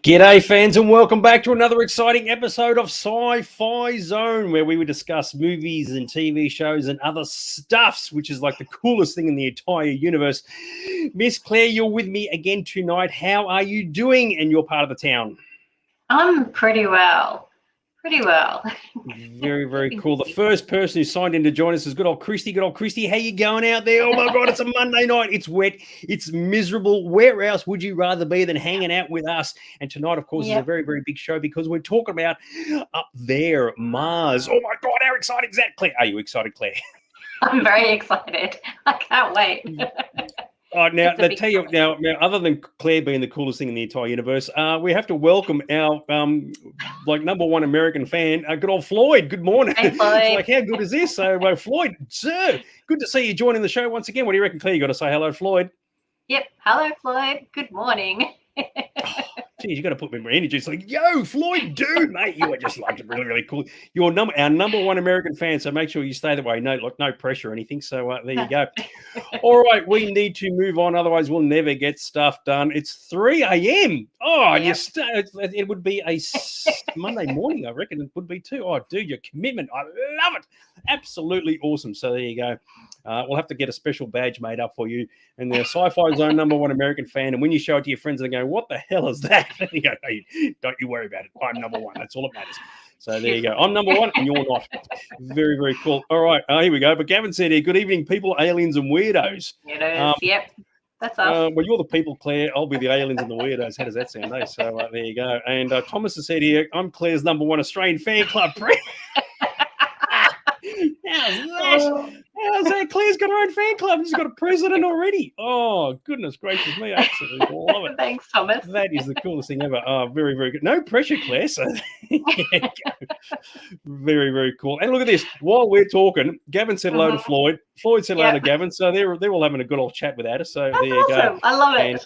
G'day fans and welcome back to another exciting episode of Sci-Fi Zone, where we would discuss movies and TV shows and other stuffs, which is like the coolest thing in the entire universe. Miss Claire, you're with me again tonight. How are you doing in your part of the town? I'm pretty well. Very, very cool. The first person who signed in to join us is good old Christy. Good old Christy. How you going out there? Oh my God, it's a Monday night. It's wet. It's miserable. Where else would you rather be than hanging out with us? And tonight, of course, is a very, very big show because we're talking about up there, Mars. Oh my God, how exciting is that, Claire? Are you excited, Claire? I'm very excited. I can't wait. Now, other than Claire being the coolest thing in the entire universe, we have to welcome our number one American fan, good old Floyd. Good morning. Hey, Floyd. It's like, how good is this? So, Floyd, sir, good to see you joining the show once again. What do you reckon, Claire? You got to say hello, Floyd. Yep. Hello, Floyd. Good morning. Geez, you got to put me more energy. It's like, yo, Floyd, dude, mate, you are just like really, really cool. You're our number one American fan, so make sure you stay that way. No pressure or anything. So there you go. All right, we need to move on, otherwise we'll never get stuff done. It's 3 a.m. Oh, yep. It would be a Monday morning, I reckon. It would be too. Oh, dude, your commitment, I love it. Absolutely awesome. So there you go. We'll have to get a special badge made up for you. And the Sci-Fi Zone number one American fan. And when you show it to your friends and they go, what the hell is that? And you go, hey, don't you worry about it. I'm number one. That's all that matters. So there you go. I'm number one and you're not. Very, very cool. All right. Here we go. But Gavin said here, good evening, people, aliens and weirdos. Yep. That's us. Well, you're the people, Claire. I'll be the aliens and the weirdos. How does that sound? Eh? So there you go. And Thomas has said here, I'm Claire's number one Australian fan club. How's that? Claire's got her own fan club. She's got a president already. Oh, goodness gracious me. I absolutely love it. Thanks, Thomas. That is the coolest thing ever. Oh, very, very good. No pressure, Claire. So very, very cool. And look at this. While we're talking, Gavin said hello to Floyd. Floyd said hello to Gavin. So they're all having a good old chat with us. So that's there you awesome. go. I love it.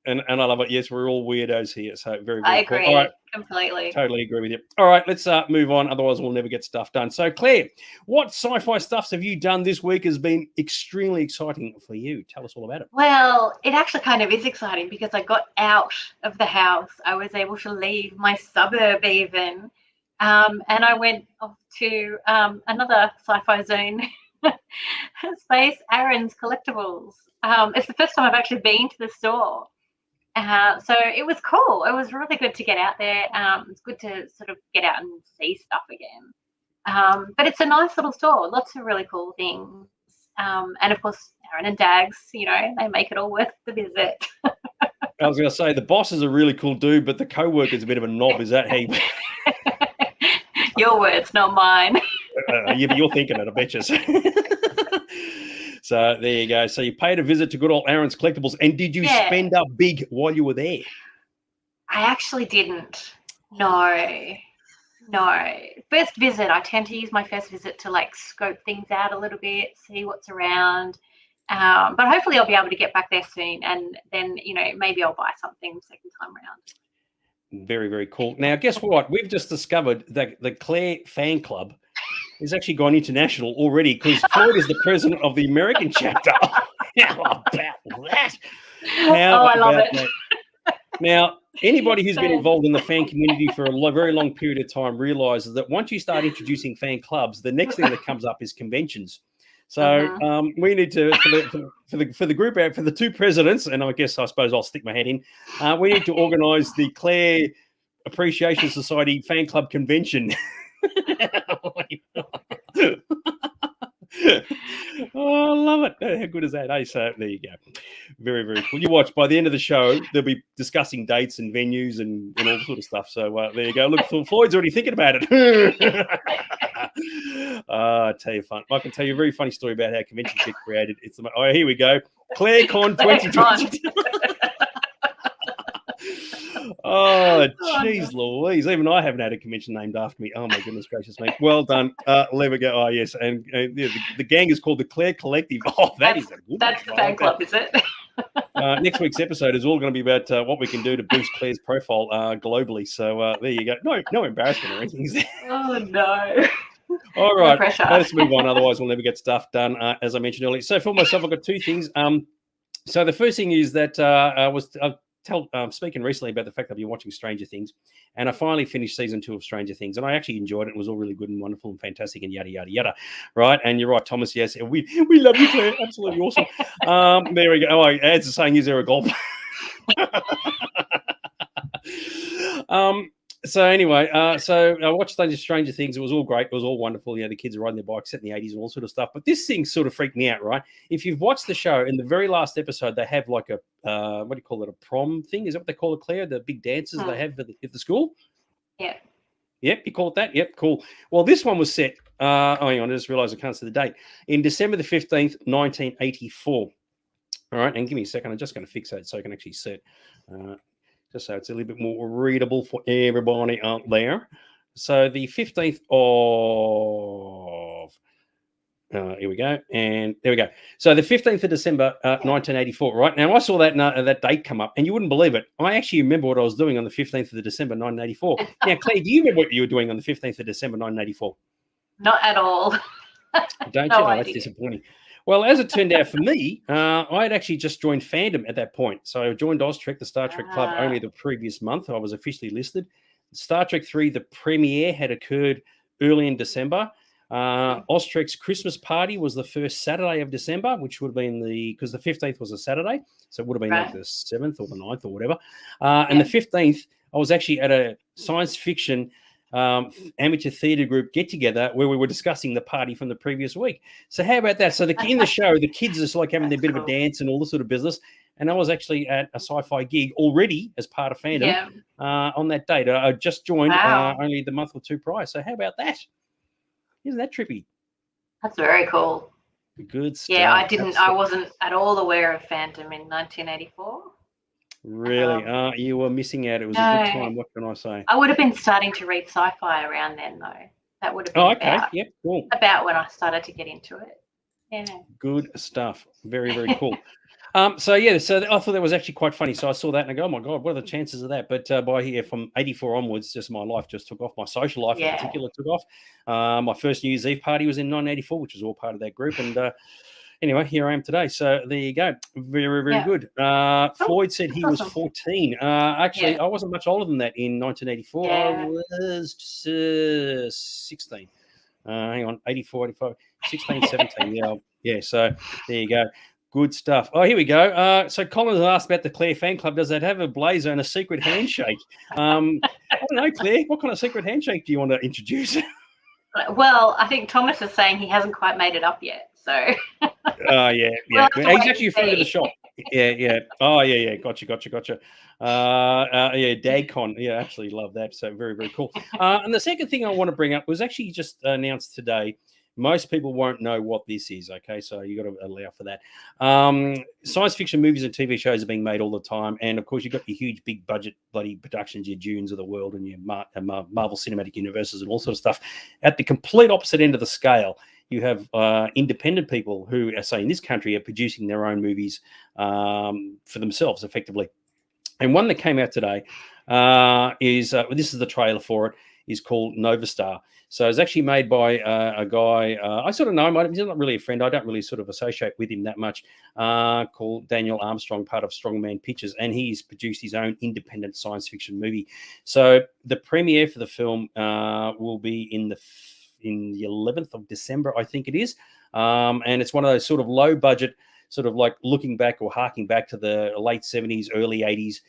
And I love it. Yes, we're all weirdos here. So very, very I agree. Cool. All right. Completely. Totally agree with you. All right, let's move on. Otherwise, we'll never get stuff done. So, Claire, what sci-fi stuffs have you done this week has been extremely exciting for you? Tell us all about it. Well, it actually kind of is exciting because I got out of the house. I was able to leave my suburb even. And I went off to another Sci-Fi Zone space, Aaron's Collectibles. It's the first time I've actually been to the store. So it was cool. It was really good to get out there. It's good to sort of get out and see stuff again. But it's a nice little store. Lots of really cool things. And of course, Aaron and Dags, they make it all worth the visit. I was going to say, the boss is a really cool dude, but the co-worker's a bit of a knob. Is that how Your words, not mine. Yeah, but you're thinking it, I bet you. So there you go. So you paid a visit to good old Aaron's Collectibles. And did you spend up big while you were there? I actually didn't. No. First visit, I tend to use my first visit to scope things out a little bit, see what's around. But hopefully I'll be able to get back there soon. And then, maybe I'll buy something second time around. Very, very cool. Now, guess what? We've just discovered that the Claire fan club has actually gone international already because Floyd is the president of the American chapter. How about that? I love it. Now, anybody who's been involved in the fan community for a very long period of time realizes that once you start introducing fan clubs, the next thing that comes up is conventions. So we need to, for the group out, for the two presidents, and I suppose I'll stick my head in, we need to organise the Claire Appreciation Society fan club convention. Oh, I love it. How good is that? Hey, so there you go. Very, very cool. You watch, by the end of the show, they'll be discussing dates and venues and all sort of stuff. So there you go. Look, Floyd's already thinking about it. I tell you I can tell you a very funny story about how conventions get created. Here we go. ClareCon 2020. Oh, jeez Louise. Even I haven't had a convention named after me. Oh, my goodness gracious me. Well done. There we go. Oh, yes. And the gang is called the Claire Collective. Oh, that's a good That's the fan club, is it? Next week's episode is all going to be about what we can do to boost Claire's profile globally. So there you go. No embarrassment or anything. Oh, no. All right. Let's move on. Otherwise, we'll never get stuff done, as I mentioned earlier. So for myself, I've got two things. So the first thing is that speaking recently about the fact that I've been watching Stranger Things, and I finally finished season 2 of Stranger Things, and I actually enjoyed it. It was all really good and wonderful and fantastic and yada yada yada, right? And you're right, Thomas. Yes, we love you, Claire. Absolutely awesome. There we go. Oh, as the saying is, there a golf. So anyway, so I watched Stranger Things. It was all great. It was all wonderful. The kids are riding their bikes set in the 80s and all sort of stuff. But this thing sort of freaked me out, right? If you've watched the show, in the very last episode, they have like a, what do you call it, a prom thing? Is that what they call it, Claire? The big dances they have at the school? Yeah. Yep, you call it that? Yep, cool. Well, this one was set, hang on, I just realised I can't see the date, in December the 15th, 1984. All right, and give me a second. I'm just going to fix that so I can actually see it. Just so it's a little bit more readable for everybody out there. So the 15th of, here we go, and there we go. So the 15th of December, 1984, right? Now, I saw that date come up, and you wouldn't believe it. I actually remember what I was doing on the 15th of December, 1984. Now, Claire, do you remember what you were doing on the 15th of December, 1984? Not at all. Don't you? Oh, that's disappointing. Well, as it turned out for me, I had actually just joined fandom at that point. So I joined Austrek, the Star Trek Club, only the previous month. I was officially listed. Star Trek 3, the premiere had occurred early in December. Austrek's Christmas party was the first Saturday of December, which would have been because the 15th was a Saturday. So it would have been like the 7th or the 9th or whatever. And the 15th, I was actually at a science fiction amateur theatre group get together where we were discussing the party from the previous week. So how about that? So in the show, the kids are like having their bit of a dance and all this sort of business. And I was actually at a Sci-Fi gig already as part of fandom on that date. I just joined only the month or two prior. So how about that? Isn't that trippy? That's very cool. Good stuff. Yeah, I wasn't at all aware of fandom in 1984. Really? You were missing out. It was a good time. What can I say? I would have been starting to read sci-fi around then, though. That would have been about when I started to get into it. Yeah. Good stuff. Very, very cool. So I thought that was actually quite funny. So I saw that and I go, oh my God, what are the chances of that? But by here from 84 onwards, just my life just took off. My social life in particular took off. My first New Year's Eve party was in 1984, which was all part of that group. And anyway, here I am today. So there you go. Very, very good. Floyd said he was 14. Actually, I wasn't much older than that in 1984. Yeah. I was 16. Hang on, 84, 85, 16, 17. Yeah, so there you go. Good stuff. Oh, here we go. So Colin has asked about the Claire fan club. Does that have a blazer and a secret handshake? I don't know, Claire. What kind of secret handshake do you want to introduce? Well, I think Thomas is saying he hasn't quite made it up yet. So. Yeah. Well, he's actually a friend of the shop. Yeah. Oh, yeah. Gotcha. DagCon. Yeah, absolutely love that. So very, very cool. And the second thing I want to bring up was actually just announced today. Most people won't know what this is, okay? So you got to allow for that. Science fiction movies and TV shows are being made all the time. And, of course, you've got your huge, big budget bloody productions, your Dunes of the world and your Marvel Cinematic Universes and all sort of stuff. At the complete opposite end of the scale, you have independent people who, say, in this country, are producing their own movies for themselves, effectively. And one that came out today is this is the trailer for it, is called Nova Star. So it's actually made by a guy, I sort of know him, he's not really a friend, I don't really sort of associate with him that much, called Daniel Armstrong, part of Strongman Pictures, and he's produced his own independent science fiction movie. So the premiere for the film will be in the 11th of December, I think it is, and it's one of those sort of low budget, sort of like looking back or harking back to the late 70s, early 80s,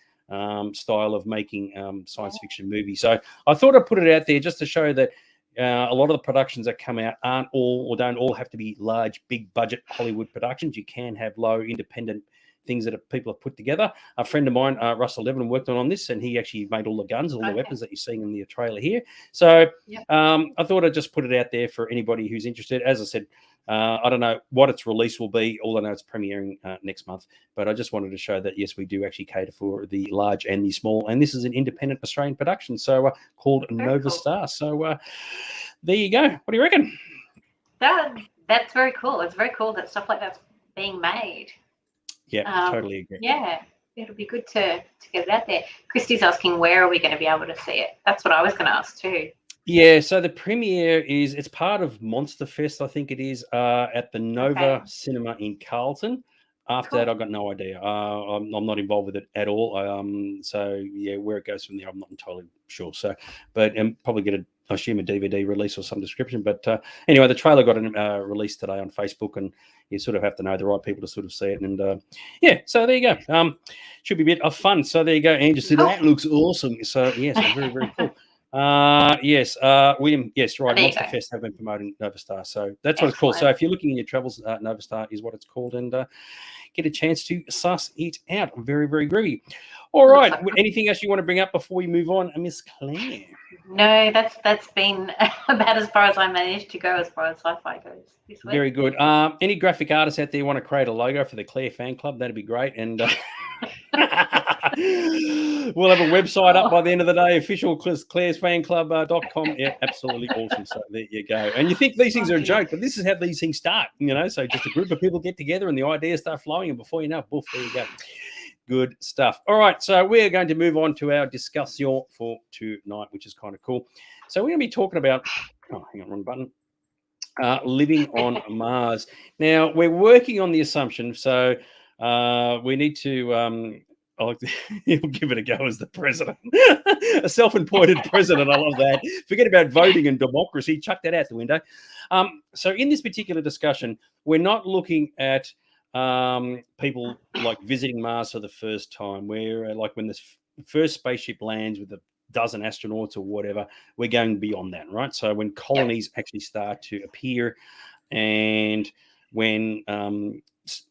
style of making science fiction movies. So I thought I'd put it out there just to show that a lot of the productions that come out aren't all or don't all have to be large, big budget Hollywood productions. You can have low independent things that people have put together. A friend of mine, Russell Levin, worked on this, and he actually made all the guns, all the weapons that you're seeing in the trailer here. So I thought I'd just put it out there for anybody who's interested. As I said, I don't know what its release will be. All I know it's premiering next month. But I just wanted to show that, yes, we do actually cater for the large and the small. And this is an independent Australian production, so called Nova Star. So there you go. What do you reckon? That's very cool. It's very cool that stuff like that's being made. Yeah, totally agree. Yeah, it'll be good to get it out there. Christy's asking, where are we going to be able to see it? That's what I was going to ask too. Yeah, so the premiere it's part of Monster Fest, I think it is, at the Nova Cinema in Carlton After that, I've got no idea. I'm not involved with it at all. So yeah, where it goes from there, I'm not entirely sure. So, but probably get I assume a DVD release or some description. But anyway, the trailer got released today on Facebook, and you sort of have to know the right people to sort of see it. And yeah, so there you go. Should be a bit of fun. So there you go. Andrew said that looks awesome. So yes, very very cool. Yes, William. Yes, right. Monster Fest have been promoting Nova Star, so that's what it's called. So if you're looking in your travels, Nova Star is what it's called, and get a chance to suss it out. Very, very groovy. All right. Anything else you want to bring up before we move on, Miss Claire? No, that's been about as far as I managed to go as far as sci-fi goes this week. Very good. Any graphic artists out there want to create a logo for the Claire fan club? That'd be great. And we'll have a website up by the end of the day, official clairesfanclub.com. Yeah, absolutely awesome. So there you go. And you think these things are a joke, but this is how these things start, so just a group of people get together and the ideas start flowing, and before you know it, boof, there you go. Good stuff. All right, so we're going to move on to our discussion for tonight, which is kind of cool. So we're going to be talking about, hang on, wrong button. Living on Mars. Now, we're working on the assumption, so we need to he'll give it a go as the president. A self-appointed president. I love that. Forget about voting and democracy. Chuck that out the window. So in this particular discussion, we're not looking at people like visiting Mars for the first time. We're like when the first spaceship lands with a dozen astronauts or whatever, we're going beyond that, right? So when colonies actually start to appear, and when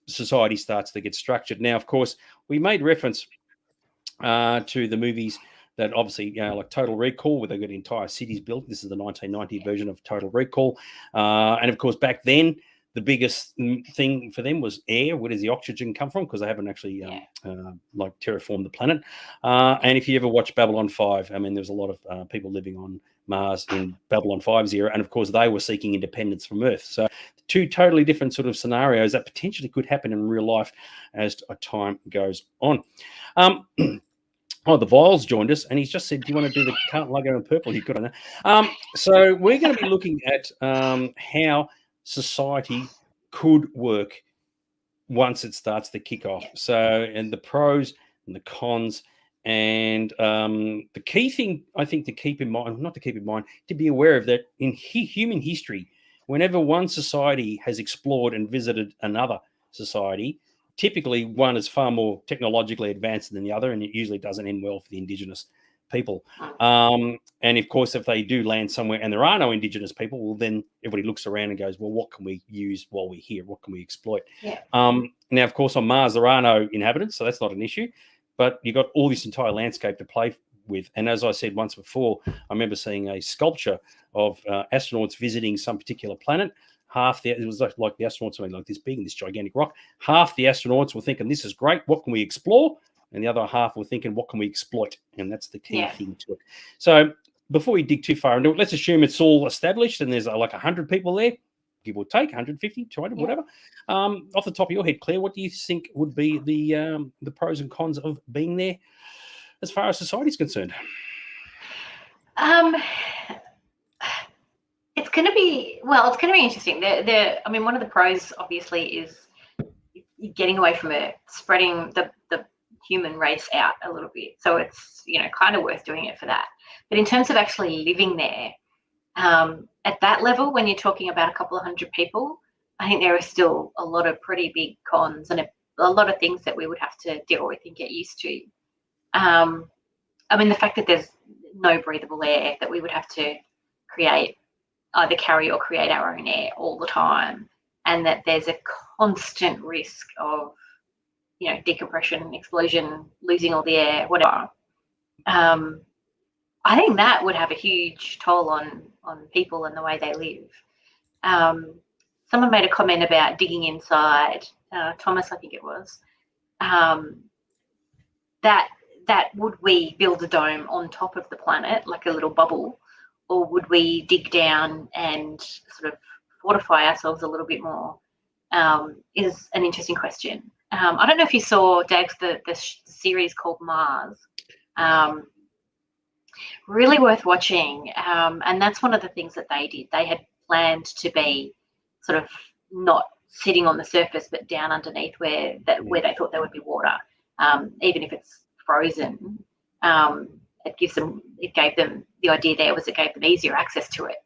society starts to get structured. Now, of course, we made reference to the movies that obviously, like Total Recall, where they've got entire cities built. This is the 1990 version of Total Recall. And of course, back then, the biggest thing for them was air. Where does the oxygen come from? Because they haven't actually like terraformed the planet. And if you ever watch Babylon 5, I mean, there's a lot of people living on Mars in Babylon 5's era. And of course, they were seeking independence from Earth. So two totally different sort of scenarios that potentially could happen in real life as time goes on. Oh, the Vile's joined us, and he's just said, do you want to do the current logo in purple? You've got to know. So we're going to be looking at how society could work once it starts to kick off. So, and the pros and the cons, and the key thing I think to keep in mind, not to keep in mind, to be aware of that in human history, whenever one society has explored and visited another society, typically one is far more technologically advanced than the other, and it usually doesn't end well for the indigenous people. And of course, if they do land somewhere and there are no indigenous people, well, then everybody looks around and goes, well, what can we use while we're here? What can we exploit? Now, of course, on Mars, there are no inhabitants, so that's not an issue, but you've got all this entire landscape to play with. And as I said once before, I remember seeing a sculpture of astronauts visiting some particular planet. It was like the astronauts were like this big and this gigantic rock. Half the astronauts were thinking, this is great, what can we explore? And the other half were thinking, what can we exploit? And that's the key thing to it. So before we dig too far into it, let's assume it's all established and there's like 100 people there, give or take, 150, 200, whatever. Off the top of your head, Claire, what do you think would be the pros and cons of being there as far as society is concerned? It's going to be interesting. I mean, one of the pros obviously is getting away from Earth, spreading the human race out a little bit. So it's, kind of worth doing it for that. But in terms of actually living there, at that level, when you're talking about a couple of hundred people, I think there are still a lot of pretty big cons and a lot of things that we would have to deal with and get used to. I mean, the fact that there's no breathable air, that we would have to either carry or create our own air all the time, and that there's a constant risk of, decompression, explosion, losing all the air, whatever. I think that would have a huge toll on people and the way they live. Someone made a comment about digging inside, Thomas, I think it was, that would we build a dome on top of the planet, like a little bubble, or would we dig down and sort of fortify ourselves a little bit more, is an interesting question. I don't know if you saw, Dags, the series called Mars. Really worth watching. And that's one of the things that they did. They had planned to be sort of not sitting on the surface, but down underneath where they thought there would be water. Even if it's frozen, it gave them the idea there was it gave them easier access to it.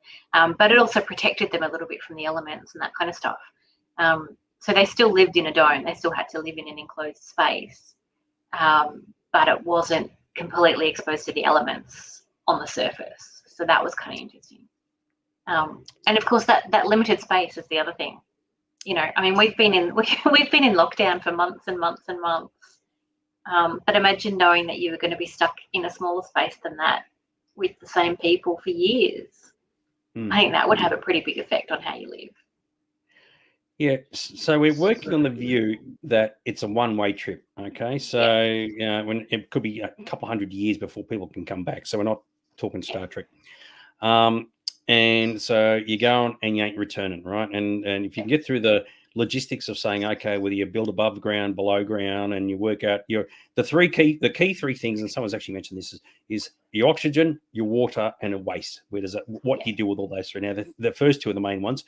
But it also protected them a little bit from the elements and that kind of stuff. So they still lived in a dome. They still had to live in an enclosed space, but it wasn't completely exposed to the elements on the surface. So that was kind of interesting. And of course, that limited space is the other thing. I mean, we've been in lockdown for months and months and months. But imagine knowing that you were going to be stuck in a smaller space than that with the same people for years. I think that would have a pretty big effect on how you live. Yeah, so we're working on the view that it's a one-way trip, okay? So when it could be a couple hundred years before people can come back. So we're not talking Star Trek. And so you go on and you ain't returning, right? And if you can get through the logistics of saying, okay, whether you build above ground, below ground, and you work out the key three things, and someone's actually mentioned this, is your oxygen, your water, and a waste. What do you do with all those three? Now, the first two are the main ones.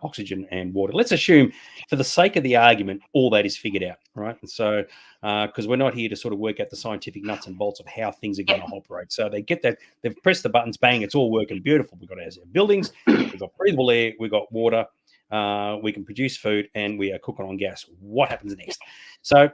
Oxygen and water. Let's assume, for the sake of the argument, all that is figured out, right? And so, because we're not here to sort of work out the scientific nuts and bolts of how things are going to operate. So they get that, they've pressed the buttons, bang, it's all working beautiful. We've got our buildings, we've got breathable air, we've got water, we can produce food, and we are cooking on gas. What happens next? So,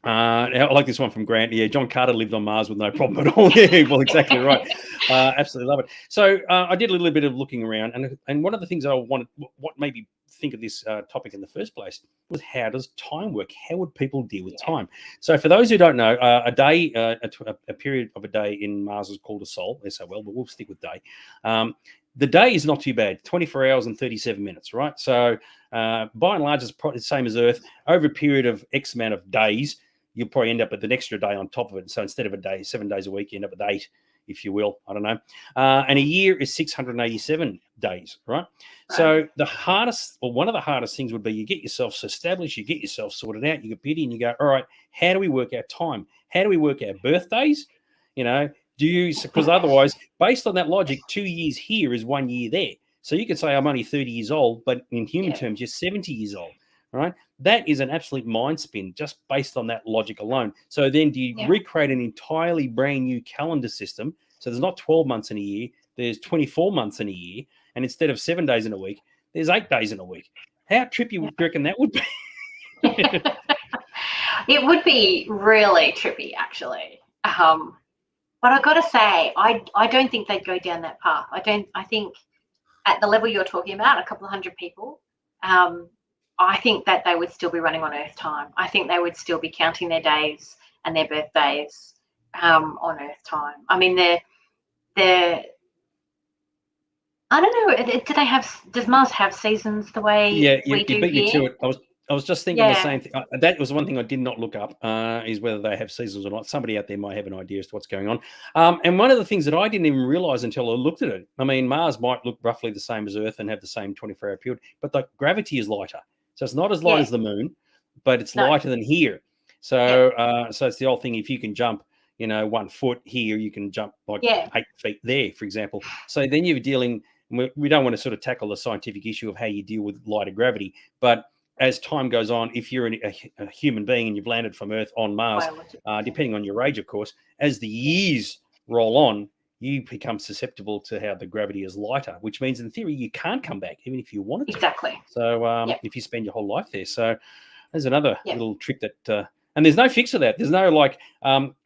I like this one from Grant. Yeah, John Carter lived on Mars with no problem at all. Yeah, well, exactly right. Absolutely love it. So I did a little bit of looking around, and one of the things I wanted, what made me think of this topic in the first place, was how does time work? How would people deal with time? So for those who don't know, a day, a period of a day in Mars is called a sol, S-O-L, but we'll stick with day. The day is not too bad, 24 hours and 37 minutes, right? So by and large, it's probably the same as Earth. Over a period of X amount of days, you'll probably end up with an extra day on top of it. So instead of a day, 7 days a week, you end up with 8, if you will. I don't know. And a year is 687 days, right? So the hardest, or one of the hardest things would be you get yourself established, you get yourself sorted out, you get busy, and you go, all right, how do we work out time? How do we work out birthdays? Because otherwise, based on that logic, 2 years here is 1 year there. So you could say I'm only 30 years old, but in human terms, you're 70 years old, right? That is an absolute mind spin just based on that logic alone. So then do you recreate an entirely brand new calendar system? So there's not 12 months in a year, there's 24 months in a year. And instead of 7 days in a week, there's 8 days in a week. How trippy would you reckon that would be? It would be really trippy, actually. But I've got to say, I don't think they'd go down that path. I think at the level you're talking about, a couple of hundred people, I think that they would still be running on Earth time. I think they would still be counting their days and their birthdays on Earth time. I mean, they're I don't know. Does Mars have seasons the way we do beat here? Me to it. I was just thinking the same thing. That was one thing I did not look up, is whether they have seasons or not. Somebody out there might have an idea as to what's going on. And one of the things that I didn't even realize until I looked at it, I mean, Mars might look roughly the same as Earth and have the same 24-hour period, but the gravity is lighter. So it's not as light as the moon, but it's lighter than here. So so it's the old thing, if you can jump, 1 foot here, you can jump like 8 feet there, for example. So then you're dealing, we don't want to sort of tackle the scientific issue of how you deal with lighter gravity, but as time goes on, if you're a human being and you've landed from Earth on Mars, depending on your age, of course, as the years roll on, you become susceptible to how the gravity is lighter, which means in theory you can't come back, even if you wanted to. Exactly. So if you spend your whole life there. So there's another little trick that, and there's no fix for that. There's no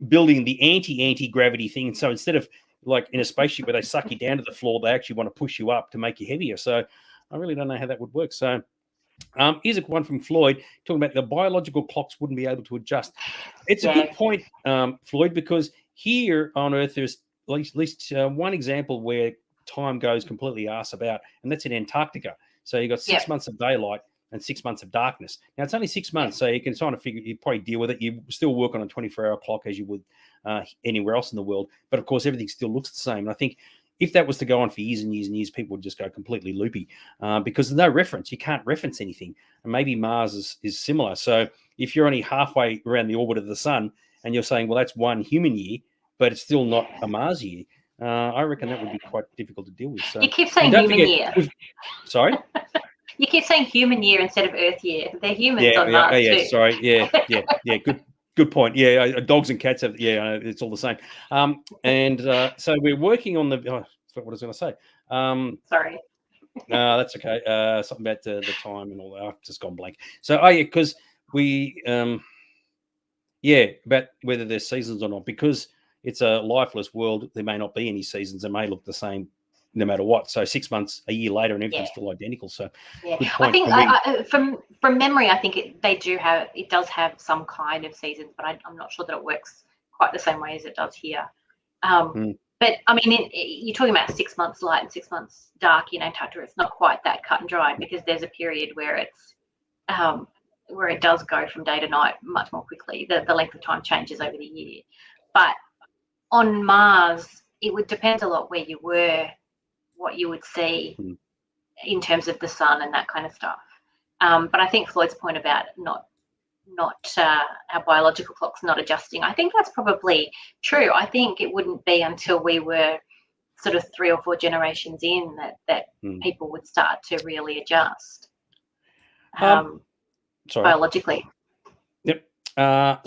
building the anti-gravity thing. So instead of like in a spaceship where they suck you down to the floor, they actually want to push you up to make you heavier. So I really don't know how that would work. So here's a one from Floyd talking about the biological clocks wouldn't be able to adjust. It's a good point, Floyd, because here on Earth there's at least one example where time goes completely arse about, and that's in Antarctica. So you've got 6 months of daylight and 6 months of darkness. Now it's only 6 months, so you can kind of figure, you probably deal with it. You still work on a 24-hour clock as you would anywhere else in the world, but of course everything still looks the same. And I think if that was to go on for years and years and years, people would just go completely loopy because there's no reference. You can't reference anything. And maybe Mars is similar. So if you're only halfway around the orbit of the sun and you're saying, well, that's 1 human year, but it's still not a Mars year, I reckon that would be quite difficult to deal with. So you keep saying human year. Sorry? You keep saying human year instead of Earth year. They're humans Yeah, on yeah, Mars yeah. too. Sorry, yeah. Good point. Yeah, dogs and cats have. Yeah, it's all the same. And so we're working on the. Oh, I forgot what I was going to say. Sorry. No, that's okay. Something about the time and all that. I've just gone blank. So, oh yeah, because we, about whether there's seasons or not, because it's a lifeless world. There may not be any seasons. They may look the same no matter what. So 6 months, a year later, and everything's still identical. So, good I point. think from memory, I think it does have some kind of seasons, but I'm not sure that it works quite the same way as it does here. But I mean, you're talking about 6 months light and 6 months dark in Antarctica. It's not quite that cut and dry because there's a period where where it does go from day to night much more quickly. The length of time changes over the year. But on Mars, it would depend a lot where you were, what you would see in terms of the sun and that kind of stuff. But I think Floyd's point about not our biological clocks not adjusting, I think that's probably true. I think it wouldn't be until we were sort of 3 or 4 generations in that people would start to really adjust biologically. Yep.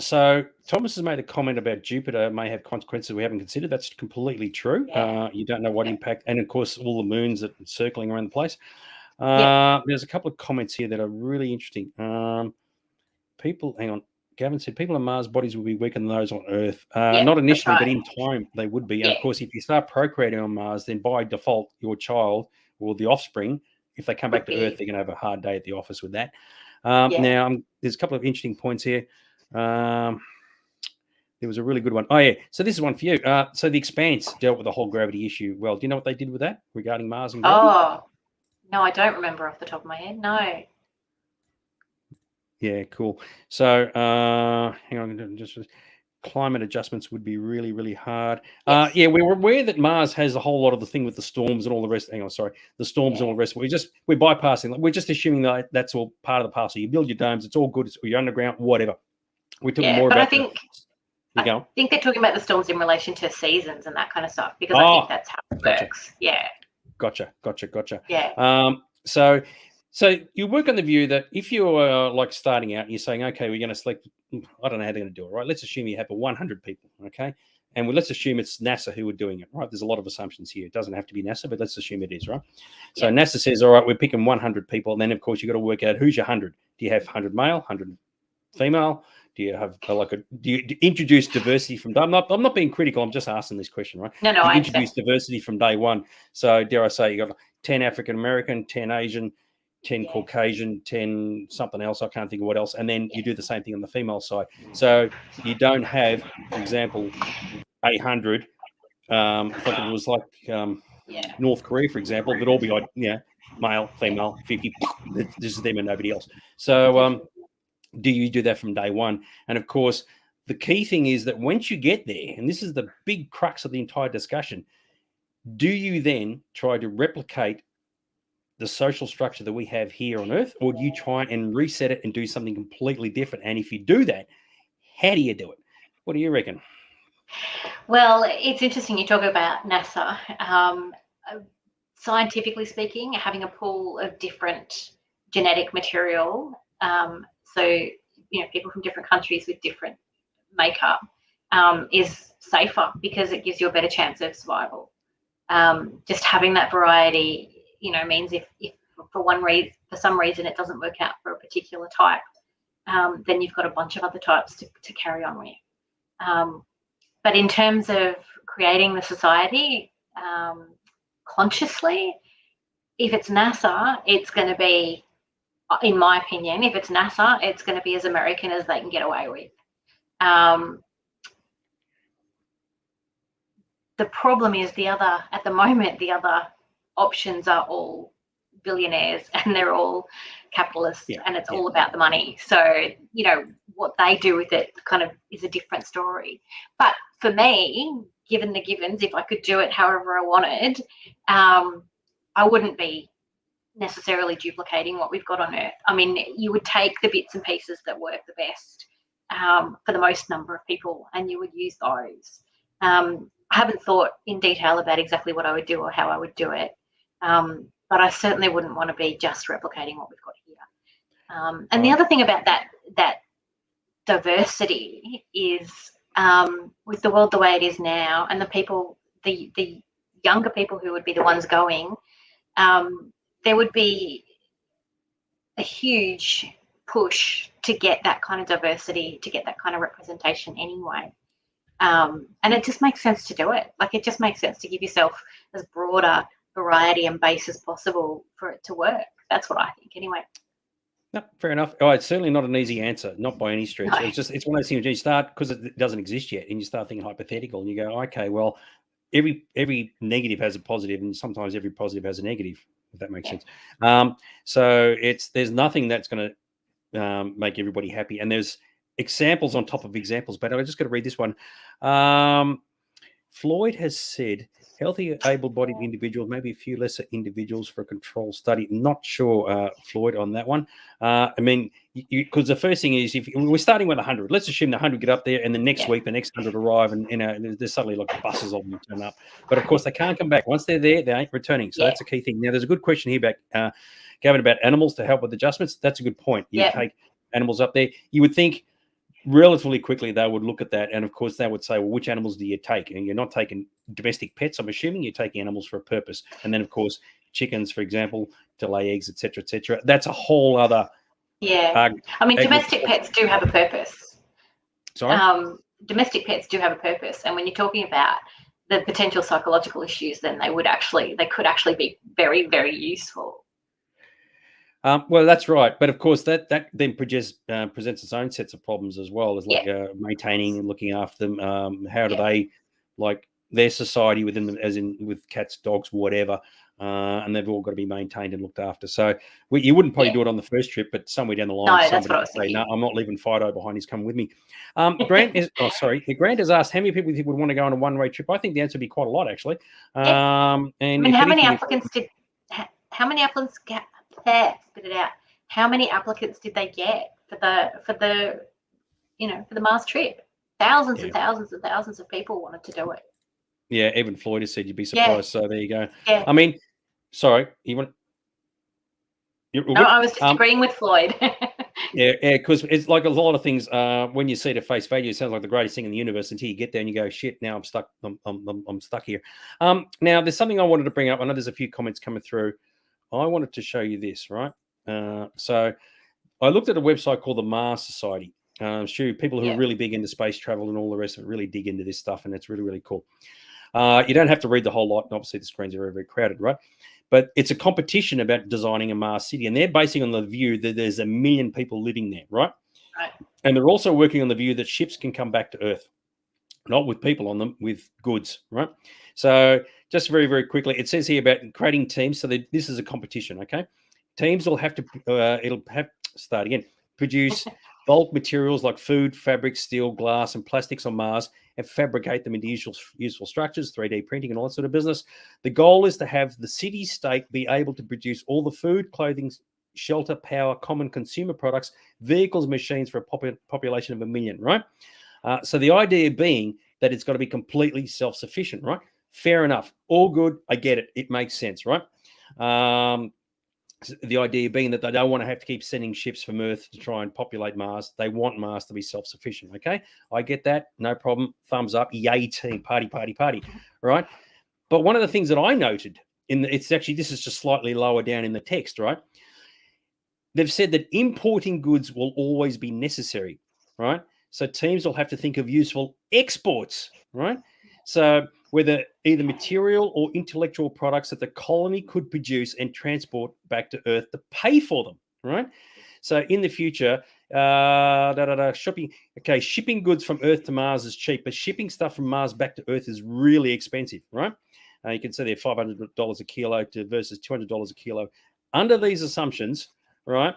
So Thomas has made a comment about Jupiter may have consequences we haven't considered. That's completely true. You don't know what impact, and of course all the moons that are circling around the place. There's a couple of comments here that are really interesting. Hang on. Gavin said people on Mars bodies will be weaker than those on Earth. Not initially, but in time they would be. And of course, if you start procreating on Mars, then by default, your child or the offspring, if they come back to Earth, they're going to have a hard day at the office with that. Now, there's a couple of interesting points here. There was a really good one. Oh, yeah. So this is one for you. So The Expanse dealt with the whole gravity issue. Well, do you know what they did with that regarding Mars and gravity? Oh, no, I don't remember off the top of my head. No. Yeah, cool. So hang on, just climate adjustments would be really, really hard. Yes. We were aware that Mars has a whole lot of the thing with the storms and all the rest. Hang on, sorry, the storms and all the rest. We're bypassing. We're just assuming that that's all part of the parcel. You build your domes, it's all good. You're underground, whatever. We're talking more about. I think they're talking about the storms in relation to seasons and that kind of stuff because I think that's how it works. Yeah. Gotcha. Yeah. So you work on the view that if you're like starting out and you're saying, okay, we're going to select, I don't know how they're going to do it, right? Let's assume you have 100 people, okay? And let's assume it's NASA who are doing it, right? There's a lot of assumptions here. It doesn't have to be NASA, but let's assume it is, right? So NASA says, all right, we're picking 100 people. And then, of course, you've got to work out who's your 100. Do you have 100 male, 100 female? Do you have do you introduce diversity from day? I'm not being critical. I'm just asking this question, right? No, I introduce diversity from day one. So dare I say you got 10 African American, 10 Asian, 10 Caucasian, 10 something else. I can't think of what else. And then you do the same thing on the female side. So you don't have, for example, 800. If it was like North Korea, for example, they'd all be male, female, 50. This is them and nobody else. So do you do that from day one? And of course, the key thing is that once you get there, and this is the big crux of the entire discussion, do you then try to replicate the social structure that we have here on Earth, or do you try and reset it and do something completely different? And if you do that, how do you do it? What do you reckon? Well, it's interesting you talk about NASA. Scientifically speaking, having a pool of different genetic material, so people from different countries with different makeup, is safer because it gives you a better chance of survival. Just having that variety, means if for some reason it doesn't work out for a particular type, then you've got a bunch of other types to carry on with. But in terms of creating the society consciously, if it's NASA, it's going to be, in my opinion, if it's NASA, it's going to be as American as they can get away with. The problem is at the moment, the other options are all billionaires and they're all capitalists and it's all about the money. So, what they do with it kind of is a different story. But for me, given the givens, if I could do it however I wanted, I wouldn't be necessarily duplicating what we've got on Earth. I mean, you would take the bits and pieces that work the best for the most number of people and you would use those. I haven't thought in detail about exactly what I would do or how I would do it. but I certainly wouldn't want to be just replicating what we've got here. And the other thing about that diversity is, with the world the way it is now, and the younger people who would be the ones going, there would be a huge push to get that kind of diversity, to get that kind of representation anyway. And it just makes sense to do it. Like, it just makes sense to give yourself as broad a variety and base as possible for it to work. That's what I think anyway. No, fair enough. Oh, it's certainly not an easy answer, not by any stretch. No. It's one of those things when you start, because it doesn't exist yet, and you start thinking hypothetical, and you go, okay, well, every negative has a positive, and sometimes every positive has a negative, if that makes sense. So there's nothing that's going to make everybody happy, and there's examples on top of examples. But I just got to read this one. Floyd has said healthy, able-bodied individuals, maybe a few lesser individuals for a control study. Not sure, Floyd, on that one. I mean, because the first thing is, if we're starting with 100, let's assume the 100 get up there, and the next week the next 100 arrive, and there's suddenly like buses of them turn up. But of course, they can't come back. Once they're there, they ain't returning. So that's a key thing. Now, there's a good question here back, Gavin, about animals to help with adjustments. That's a good point. You take animals up there. You would think relatively quickly they would look at that, and of course they would say, well, which animals do you take? And you're not taking domestic pets, I'm assuming. You're taking animals for a purpose. And then of course chickens, for example, to lay eggs, etc., etc. That's a whole other I mean, domestic pets do have a purpose. Sorry? Domestic pets do have a purpose, and when you're talking about the potential psychological issues, then they could actually be very, very useful. Well, that's right, but of course that then presents its own sets of problems as well, as like maintaining and looking after them. How do they, like, their society within them, as in with cats, dogs, whatever, and they've all got to be maintained and looked after. So you wouldn't probably do it on the first trip, but somewhere down the line, no, that's what I was thinking. No, I'm not leaving Fido behind. He's coming with me. Grant Grant has asked how many people do you think would want to go on a one-way trip. I think the answer would be quite a lot, actually. And I mean, how many applicants did they get for the Mars trip? Thousands and thousands and thousands of people wanted to do it. Yeah, even Floyd has said you'd be surprised. So there you go. Yeah. I mean, sorry, No, I was just agreeing with Floyd. Yeah, because it's like a lot of things. When you see it at face value, it sounds like the greatest thing in the universe until you get there and you go, "Shit! Now I'm stuck. I'm stuck here." Now there's something I wanted to bring up. I know there's a few comments coming through. I wanted to show you this, right? So I looked at a website called the Mars Society. People who are really big into space travel and all the rest of it really dig into this stuff, and it's really, really cool. You don't have to read the whole lot, and obviously the screens are very, very crowded, right? But it's a competition about designing a Mars city, and they're basing on the view that there's 1 million people living there, right? Right. And they're also working on the view that ships can come back to Earth, not with people on them, with goods, right? So just very, very quickly, it says here about creating teams. So this is a competition, okay? Teams will have to, produce bulk materials like food, fabric, steel, glass, and plastics on Mars and fabricate them into useful structures, 3D printing and all that sort of business. The goal is to have the city-state be able to produce all the food, clothing, shelter, power, common consumer products, vehicles, machines for a population of 1 million, right? So the idea being that it's got to be completely self-sufficient, right? Fair enough. All good. I get it. It makes sense, right? The idea being that they don't want to have to keep sending ships from Earth to try and populate Mars. They want Mars to be self-sufficient, okay? I get that. No problem. Thumbs up. Yay, team. Party, party, party, right? But one of the things that I noted, this is just slightly lower down in the text, right? They've said that importing goods will always be necessary, right? So teams will have to think of useful exports, right? So whether either material or intellectual products that the colony could produce and transport back to Earth to pay for them, right? So in the future, shipping goods from Earth to Mars is cheap, but shipping stuff from Mars back to Earth is really expensive, right? You can see they're $500 a kilo versus $200 a kilo. Under these assumptions, right,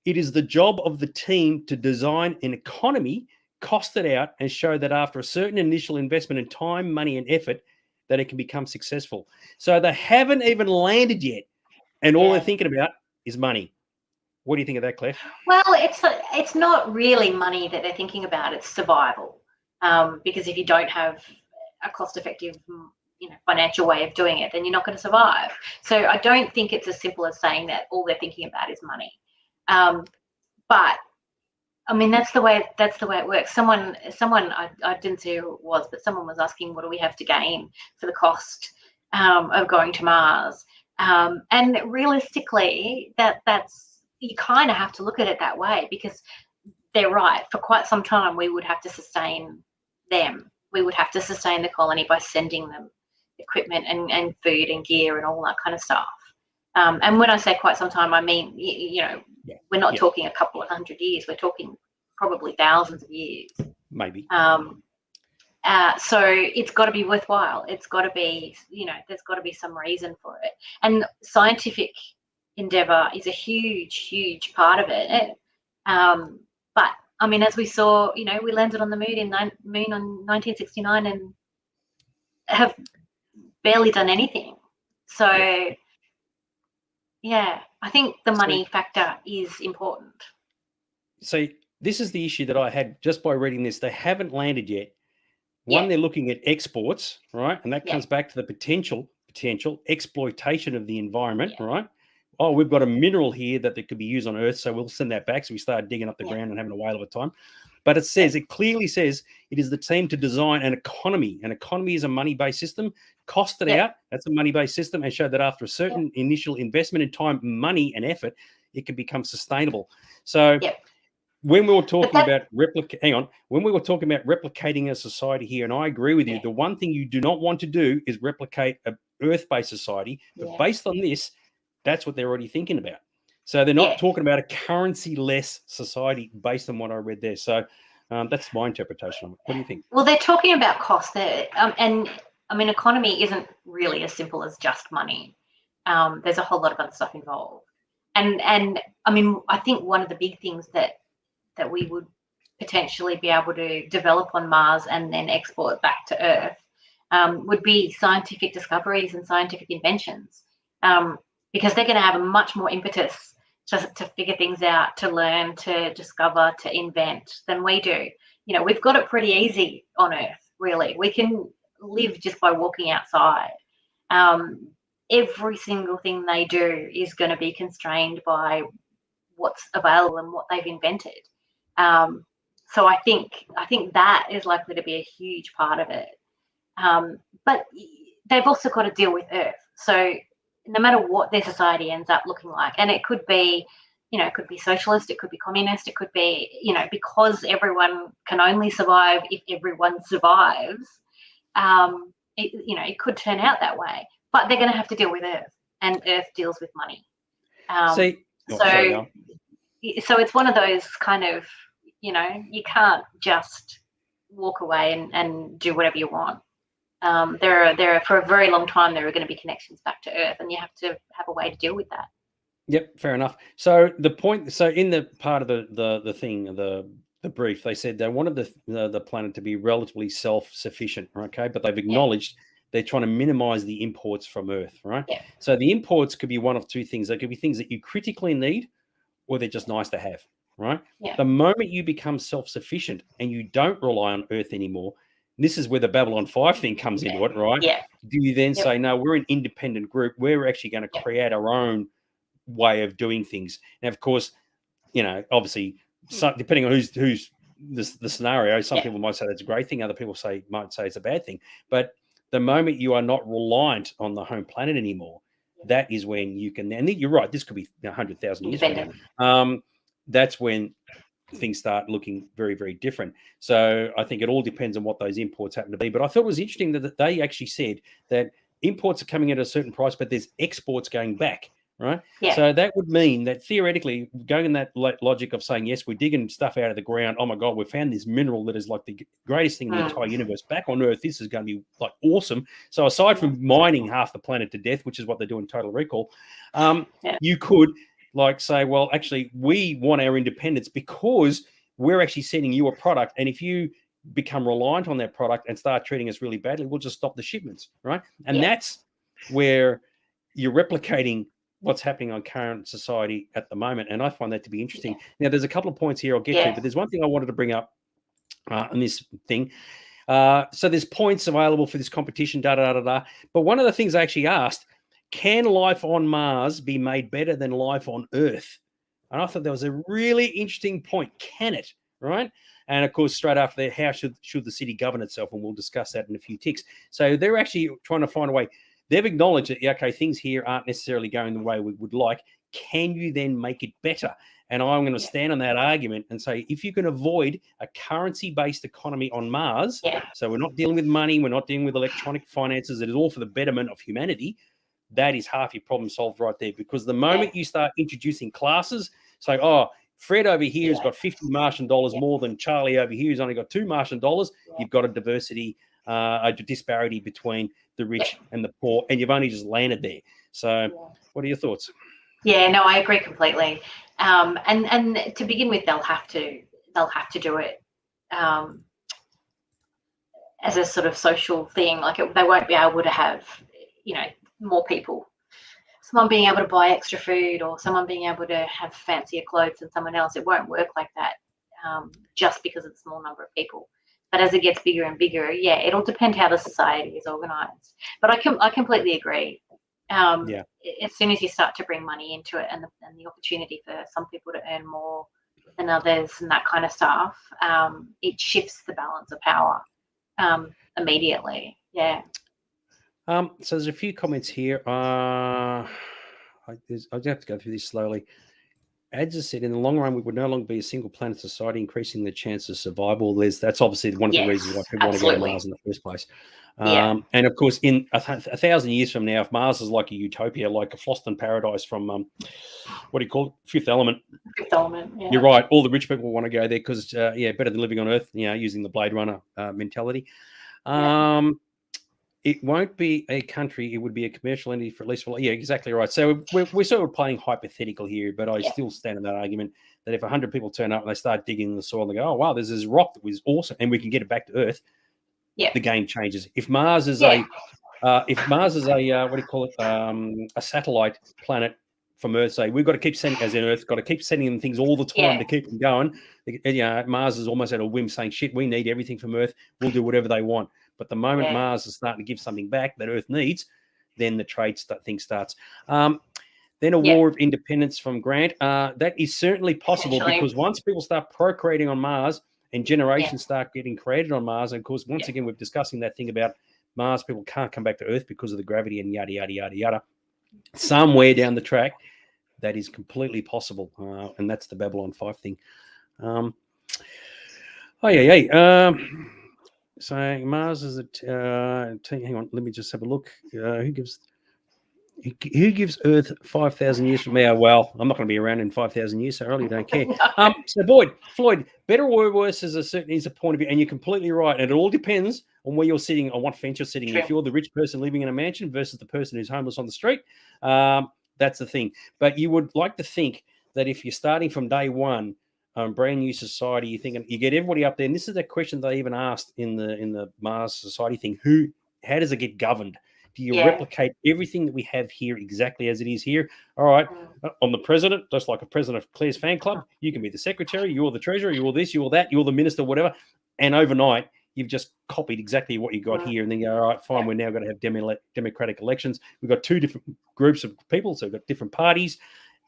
it is the job of the team to design an economy, cost it out, and show that after a certain initial investment in time, money, and effort, that it can become successful. So they haven't even landed yet, and all they're thinking about is money. What do you think of that, Claire? Well, it's not really money that they're thinking about. It's survival, because if you don't have a cost-effective financial way of doing it, then you're not going to survive. So I don't think it's as simple as saying that all they're thinking about is money. But I mean, that's the way it works. Someone, I didn't see who it was, but someone was asking, what do we have to gain for the cost of going to Mars? And realistically, that's you kind of have to look at it that way, because they're right. For quite some time, we would have to sustain them. We would have to sustain the colony by sending them equipment and food and gear and all that kind of stuff. And when I say quite some time, I mean, we're not talking a couple of 100 years. We're talking probably thousands of years. Maybe. So it's got to be worthwhile. It's got to be, there's got to be some reason for it. And scientific endeavour is a huge, huge part of it. But I mean, as we saw, we landed on the moon on 1969 and have barely done anything. So, yeah, I think the money factor is important. So this is the issue that I had just by reading this. They haven't landed yet. One, they're looking at exports, right? And that comes back to the potential exploitation of the environment, right? Oh, we've got a mineral here that could be used on Earth, so we'll send that back. So we start digging up the ground and having a whale of a time. But it clearly says it is the team to design an economy. An economy is a money-based system. Cost it out, that's a money-based system, and show that after a certain initial investment in time, money, and effort, it can become sustainable. So when we were talking about when we were talking about replicating a society here, and I agree with you, the one thing you do not want to do is replicate an Earth-based society. But based on this, that's what they're already thinking about. So they're not talking about a currency-less society based on what I read there. So that's my interpretation of it. What do you think? Well, they're talking about cost there. And I mean, economy isn't really as simple as just money. There's a whole lot of other stuff involved. And I mean, I think one of the big things that we would potentially be able to develop on Mars and then export back to Earth would be scientific discoveries and scientific inventions, because they're going to have a much more impetus to figure things out, to learn, to discover, to invent than we do. We've got it pretty easy on Earth, really. We can live just by walking outside. Every single thing they do is going to be constrained by what's available and what they've invented. So I think that is likely to be a huge part of it. But they've also got to deal with Earth. So no matter what their society ends up looking like, and it could be, it could be socialist, it could be communist, it could be, because everyone can only survive if everyone survives, it could turn out that way. But they're going to have to deal with Earth, and Earth deals with money. So it's one of those kind of, you can't just walk away and do whatever you want. There are for a very long time, there are going to be connections back to Earth, and you have to have a way to deal with that. Yep, fair enough. So the point, in the part of the thing, the brief, they said they wanted the planet to be relatively self-sufficient, okay? But they've acknowledged they're trying to minimize the imports from Earth, right? Yeah. So the imports could be one of two things. They could be things that you critically need, or they're just nice to have, right? Yeah. The moment you become self-sufficient and you don't rely on Earth anymore, this is where the Babylon 5 thing comes into it, right? Yeah. Do you then say, no, we're an independent group. We're actually going to create our own way of doing things. And of course, obviously, depending on who's the scenario, some people might say that's a great thing. Other people might say it's a bad thing. But the moment you are not reliant on the home planet anymore, that is when you can, and you're right, this could be 100,000 years from now. That's when things start looking very, very different. So I think it all depends on what those imports happen to be. But I thought it was interesting that they actually said that imports are coming at a certain price, but there's exports going back, right? Yeah. So that would mean that theoretically, going in that logic of saying, yes, we're digging stuff out of the ground. Oh my God, we found this mineral that is like the greatest thing in the entire universe. Back on Earth, this is going to be like awesome. So aside from mining half the planet to death, which is what they do in Total Recall, you could say, well, actually, we want our independence because we're actually sending you a product. And if you become reliant on that product and start treating us really badly, we'll just stop the shipments, right? And that's where you're replicating what's happening on current society at the moment. And I find that to be interesting. Now, there's a couple of points here I'll get to, but there's one thing I wanted to bring up on this thing. So there's points available for this competition, da-da-da-da-da. But one of the things I actually asked, can life on Mars be made better than life on Earth? And I thought that was a really interesting point. Can it, right? And of course, straight after that, how should the city govern itself? And we'll discuss that in a few ticks. So they're actually trying to find a way. They've acknowledged that, okay, things here aren't necessarily going the way we would like. Can you then make it better? And I'm going to stand on that argument and say, if you can avoid a currency-based economy on Mars, so we're not dealing with money, we're not dealing with electronic finances, it is all for the betterment of humanity, that is half your problem solved right there. Because the moment you start introducing classes, so, oh, Fred over here has got 50 Martian dollars more than Charlie over here who's only got 2 Martian dollars, you've got a diversity, a disparity between the rich and the poor, and you've only just landed there. So what are your thoughts? Yeah, no, I agree completely. And to begin with, they'll have to do it as a sort of social thing. Like they won't be able to have, more people, someone being able to buy extra food or someone being able to have fancier clothes than someone else. It won't work like that just because it's a small number of people. But as it gets bigger and bigger, it'll depend how the society is organised. But I completely agree. As soon as you start to bring money into it and the opportunity for some people to earn more than others and that kind of stuff, it shifts the balance of power immediately. So there's a few comments here. I have to go through this slowly. Ads has said, in the long run, we would no longer be a single planet society, increasing the chance of survival. That's obviously one of the reasons why people want to go to Mars in the first place. And of course, in 1,000 years from now, if Mars is like a utopia, like a Floston paradise from what do you call it? Fifth Element. Fifth Element. Yeah. You're right. All the rich people want to go there because better than living on Earth. Using the Blade Runner mentality. It won't be a country. It would be a commercial entity for at least. Exactly right. So we're sort of playing hypothetical here, but I still stand in that argument that if 100 people turn up and they start digging in the soil and they go, oh wow, there's this rock that was awesome, and we can get it back to Earth. The game changes. If Mars is a what do you call it? A satellite planet from Earth. Say we've got to keep sending, as in Earth, got to keep sending them things all the time to keep them going. Mars is almost at a whim, saying, "Shit, we need everything from Earth. We'll do whatever they want." But the moment Mars is starting to give something back that Earth needs, then the trade thing starts. Then a war of independence from Grant. That is certainly possible because once people start procreating on Mars and generations start getting created on Mars, and of course, once again, we're discussing that thing about Mars people can't come back to Earth because of the gravity and yada, yada, yada, yada. Somewhere down the track, that is completely possible. And that's the Babylon 5 thing. So Mars is hang on, let me just have a look. Who gives Earth 5,000 years from now? Well, I'm not going to be around in 5,000 years, so I really don't care. So Floyd, better or worse is a point of view, and you're completely right. And it all depends on where you're sitting, on what fence you're sitting. If you're the rich person living in a mansion versus the person who's homeless on the street, that's the thing. But you would like to think that if you're starting from day one, brand new society, you get everybody up there, and this is the question they even asked in the Mars society thing: how does it get governed? Do you replicate everything that we have here exactly as it is here? All right, I'm the president, just like a president of Claire's fan club. You can be the secretary, you're the treasurer, you're this, you're that, you're the minister, whatever. And overnight, you've just copied exactly what you got here, and then you go, all right, fine, we're now going to have democratic elections. We've got two different groups of people, so we've got different parties,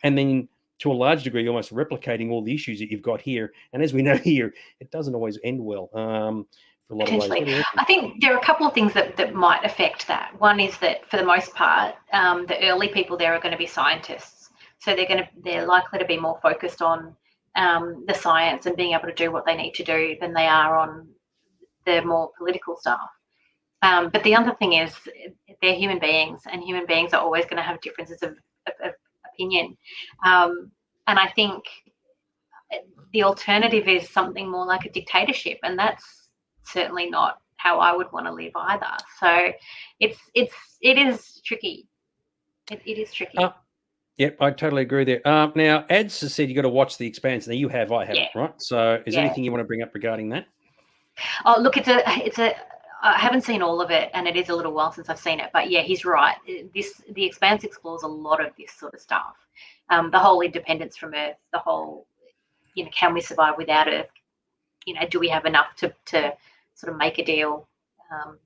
and then to a large degree, almost replicating all the issues that you've got here. And as we know here, it doesn't always end well for a lot of ways. I think there are a couple of things that might affect that. One is that for the most part, the early people there are going to be scientists. So they're likely to be more focused on the science and being able to do what they need to do than they are on the more political stuff. But the other thing is they're human beings, and human beings are always going to have differences of opinion. And I think the alternative is something more like a dictatorship, and that's certainly not how I would want to live either. So it is tricky. It is tricky. Yep, I totally agree there. Now, Ads has said you got to watch The Expanse. Now, you have, I haven't, right? So is there anything you want to bring up regarding that? Oh, look, I haven't seen all of it, and it is a little while since I've seen it. But yeah, he's right. The Expanse explores a lot of this sort of stuff. The whole independence from Earth, the whole, can we survive without Earth? Do we have enough to sort of make a deal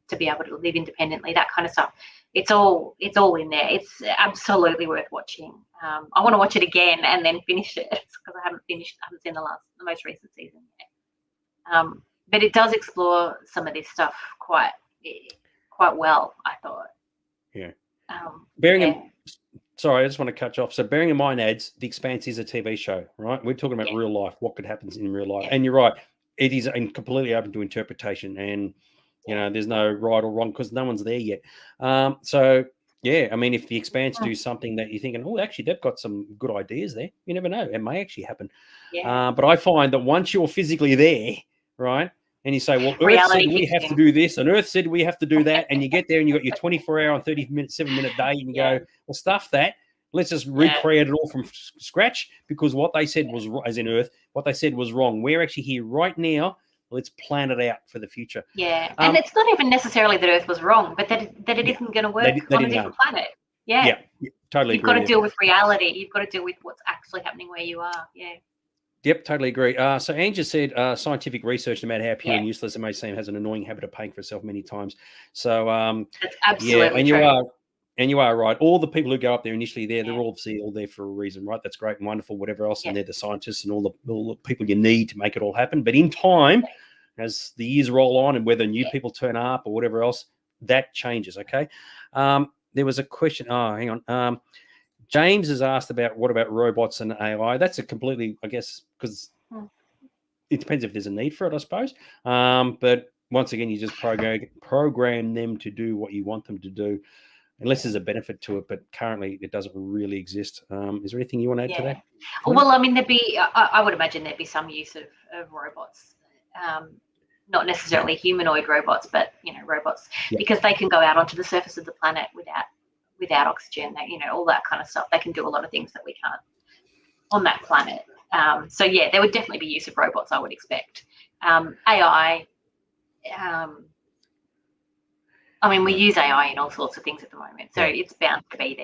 to be able to live independently, that kind of stuff. It's all in there. It's absolutely worth watching. I want to watch it again and then finish it because I haven't seen the most recent season yet. But it does explore some of this stuff quite well, I thought. Yeah. Yeah. Sorry, I just want to cut you off. So bearing in mind, Ads, The Expanse is a TV show, right? We're talking about real life, what could happen in real life. And you're right, it is completely open to interpretation, and you know, there's no right or wrong because no one's there yet. So yeah, I mean, if The Expanse do something that you're thinking, oh, actually, they've got some good ideas there, you never know, it may actually happen. But I find that once you're physically there, right, and you say, well, Earth said we have to do this, and Earth said we have to do that, and you get there and you got your 24-hour and 7-minute day, and you go, well, stuff that. Let's just recreate it all from scratch because what they said was, as in Earth, what they said was wrong. We're actually here right now. Let's plan it out for the future. Yeah, and it's not even necessarily that Earth was wrong, but that it isn't going to work on a different planet. Yeah, totally. You've got to deal with reality. You've got to deal with what's actually happening where you are. Yeah. Yep, totally agree. So Angela said scientific research, no matter how pure and useless it may seem, has an annoying habit of paying for itself many times. So that's absolutely true. You are right. All the people who go up there initially they're obviously all there for a reason, right? That's great and wonderful, whatever else, and they're the scientists and all the people you need to make it all happen. But in time, as the years roll on and whether new people turn up or whatever else, that changes, okay? There was a question. Oh, hang on. James has asked about what about robots and AI. That's a completely, I guess, because it depends if there's a need for it, I suppose. But once again, you just program them to do what you want them to do, unless there's a benefit to it. But currently, it doesn't really exist. Is there anything you want to add to that? Well, I mean, I would imagine there'd be some use of robots. Not necessarily humanoid robots, but robots, because they can go out onto the surface of the planet without oxygen, all that kind of stuff. They can do a lot of things that we can't on that planet. So yeah, there would definitely be use of robots, I would expect. AI, I mean, we use AI in all sorts of things at the moment, so it's bound to be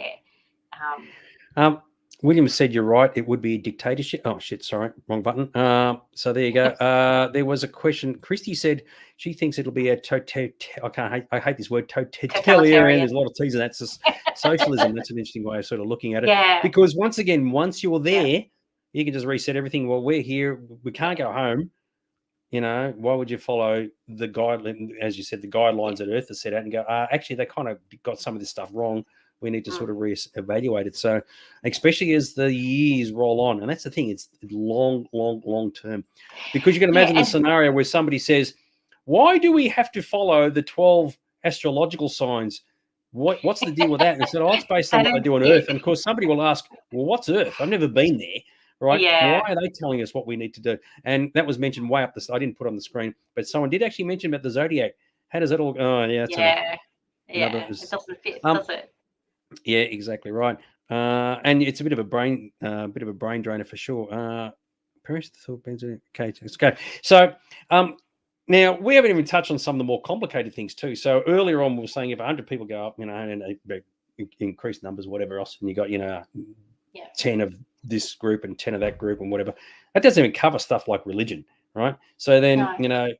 there. William said you're right. It would be a dictatorship. Oh shit! Sorry, wrong button. So there you go. There was a question. Christy said she thinks it'll be a I hate this word, totalitarian. There's a lot of T's in that. It's just socialism. That's an interesting way of sort of looking at it. Yeah. Because once you're there, you can just reset everything. Well, we're here. We can't go home. Why would you follow the guideline, as you said, the guidelines that Earth has set out and go, actually, they kind of got some of this stuff wrong. We need to sort of reevaluate it. So, especially as the years roll on, and that's the thing, it's long term. Because you can imagine the scenario where somebody says, why do we have to follow the 12 astrological signs? What's the deal with that? And said, it's based on what they do on Earth. And of course, somebody will ask, well, what's Earth? I've never been there. Right? Yeah. Why are they telling us what we need to do? And that was mentioned way up I didn't put it on the screen, but someone did actually mention about the zodiac. How does that all? Oh, yeah. It doesn't fit, does it? Yeah, exactly right. And it's a bit of a brain drainer for sure. Okay, let's go. So, now we haven't even touched on some of the more complicated things too. So earlier on, we were saying if 100 people go up, and increased numbers, whatever else, and you got 10 of this group and 10 of that group and whatever. That doesn't even cover stuff like religion, right? So then,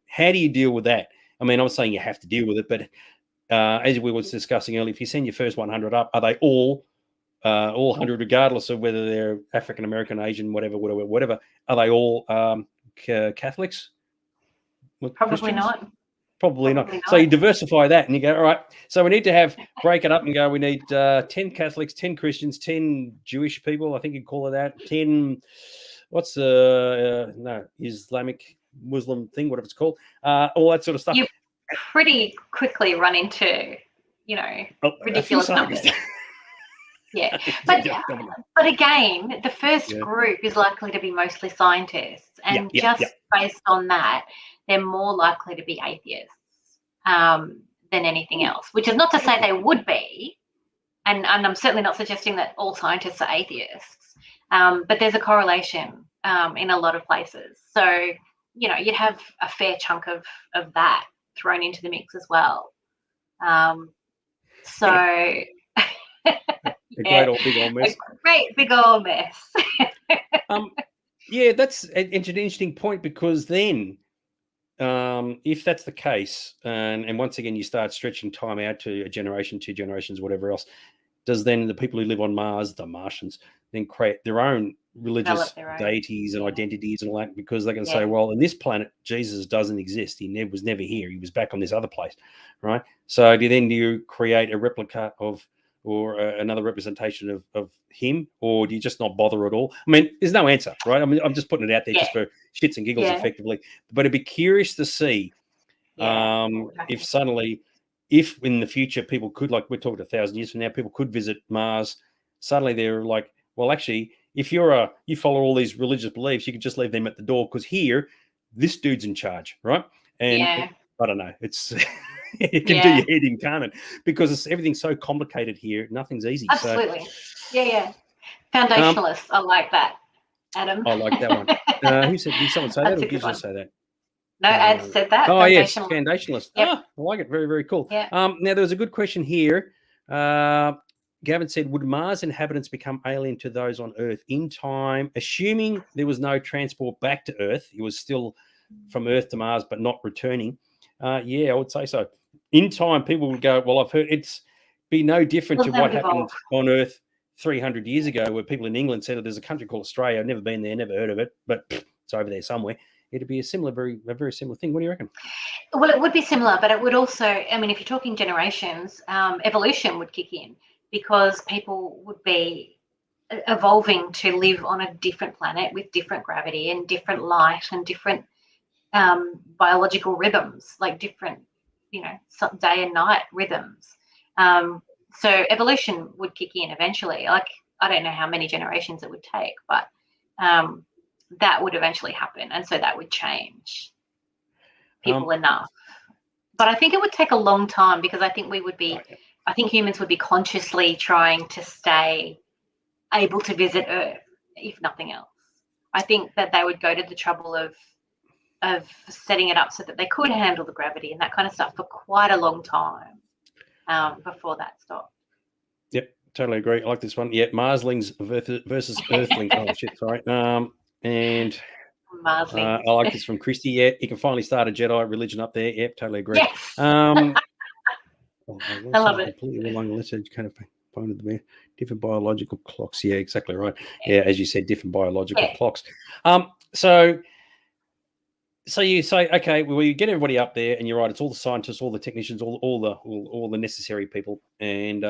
how do you deal with that? I mean, I'm not saying you have to deal with it, but as we were discussing earlier, if you send your first 100 up, are they all 100, regardless of whether they're African American, Asian, whatever? Are they all Catholics? Probably not. Probably not. So you diversify that and you go, all right, so we need to break it up and go, we need 10 Catholics, 10 Christians, 10 Jewish people, I think you'd call it that, 10, Islamic, Muslim thing, whatever it's called, all that sort of stuff. You pretty quickly run into, ridiculous numbers. Yeah. But again, the first group is likely to be mostly scientists, and based on that, they're more likely to be atheists than anything else, which is not to say they would be, and I'm certainly not suggesting that all scientists are atheists, but there's a correlation in a lot of places. So, you'd have a fair chunk of that thrown into the mix as well. A great big old mess. That's an interesting point, because then if that's the case, and once again you start stretching time out to a generation, 2 generations, whatever else, does then the people who live on Mars, the Martians, then create their own religious deities and identities and all that, because they can say, well, in this planet, Jesus doesn't exist. He was never here. He was back on this other place, right? So do you create a replica of, or another representation of him, or do you just not bother at all? I mean, there's no answer, right? I mean, I'm just putting it out there just for shits and giggles, effectively. But it'd be curious to see if suddenly, if in the future people could, like we're talking 1,000 years from now, people could visit Mars. Suddenly they're like, well, actually, if you follow all these religious beliefs, you could just leave them at the door, because here, this dude's in charge, right? And I don't know, it's it can do your head in, can't it? Because everything's so complicated here, nothing's easy. Absolutely. So, foundationalists. I like that, Adam. I like that one. Who said? Did someone say that, or did you just say that? No, Ad said that. Oh, yes, foundationalist. Yep. I like it. Very, very cool. Yeah. Now, there was a good question here. Gavin said, would Mars inhabitants become alien to those on Earth in time, assuming there was no transport back to Earth? It was still from Earth to Mars, but not returning. I would say so. In time, people would go, well, I've heard it's be no different to what happened on Earth 300 years ago, where people in England said, there's a country called Australia. I've never been there, never heard of it, but it's over there somewhere. It'd be a very similar thing. What do you reckon? Well, it would be similar, but it would also, I mean, if you're talking generations, evolution would kick in, because people would be evolving to live on a different planet with different gravity and different light and different biological rhythms, like different, day and night rhythms. So evolution would kick in eventually. Like, I don't know how many generations it would take, but that would eventually happen. And so that would change people enough. But I think it would take a long time, because I think I think humans would be consciously trying to stay able to visit Earth, if nothing else. I think that they would go to the trouble of setting it up so that they could handle the gravity and that kind of stuff for quite a long time before that stopped. Yep, totally agree. I like this one. Yeah, Marslings versus Earthlings. Oh, shit, sorry. And I like this from Christy. Yeah, you can finally start a Jedi religion up there. Yep, totally agree. Yes. I love it. Completely along the list, kind of pointed the different biological clocks. Yeah, exactly right. Yeah, as you said, different biological clocks. So you say, okay, well, you get everybody up there, and you're right. It's all the scientists, all the technicians, all the necessary people, and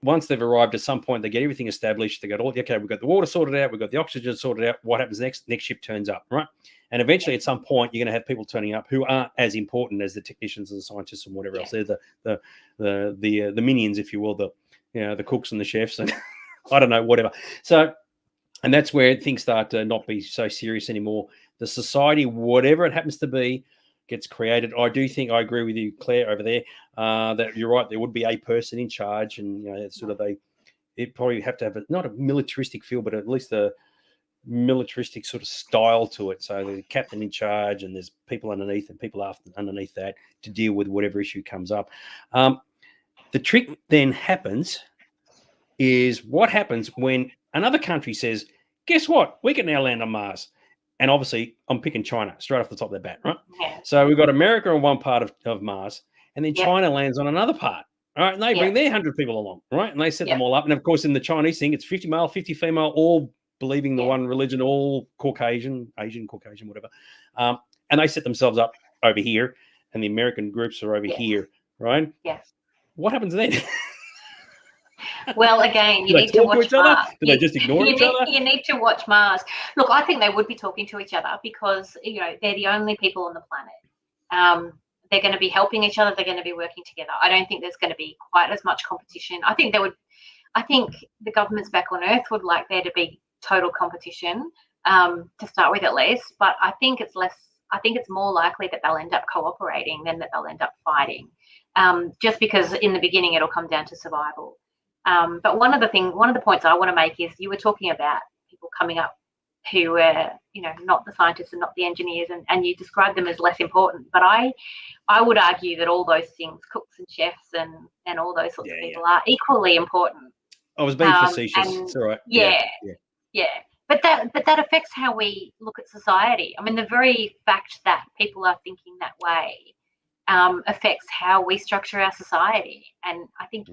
once they've arrived, at some point, they get everything established. They go, okay, we've got the water sorted out. We've got the oxygen sorted out. What happens next? Next ship turns up, right? And eventually, at some point, you're going to have people turning up who aren't as important as the technicians and the scientists and whatever else. They're the minions, if you will, the cooks and the chefs, and I don't know, whatever. So, and that's where things start to not be so serious anymore. The society, whatever it happens to be, gets created. I do think I agree with you, Claire, over there, that you're right. There would be a person in charge, and it probably have to have not a militaristic feel, but at least a militaristic sort of style to it. So there's a captain in charge, and there's people underneath and people underneath that to deal with whatever issue comes up. The trick then happens is what happens when another country says, guess what? We can now land on Mars. And obviously, I'm picking China straight off the top of the bat, right? Yeah. So we've got America on one part of Mars, and then China lands on another part, right? And they bring their 100 people along, right? And they set them all up. And, of course, in the Chinese thing, it's 50 male, 50 female, all believing the one religion, all Caucasian, Asian, Caucasian, whatever. And they set themselves up over here, and the American groups are over here, right? Yes. What happens then? Well, again, you need to watch Mars. Do they just ignore each other? You need to watch Mars. Look, I think they would be talking to each other, because they're the only people on the planet. They're going to be helping each other. They're going to be working together. I don't think there's going to be quite as much competition. I think the governments back on Earth would like there to be total competition to start with, at least. But I think it's less. I think it's more likely that they'll end up cooperating than that they'll end up fighting. Just because in the beginning it'll come down to survival. But one of the points I want to make is, you were talking about people coming up who were, not the scientists and not the engineers, and you described them as less important. But I would argue that all those things, cooks and chefs and all those sorts of people, are equally important. I was being facetious. It's all right. Yeah. But that affects how we look at society. I mean, the very fact that people are thinking that way affects how we structure our society. And I think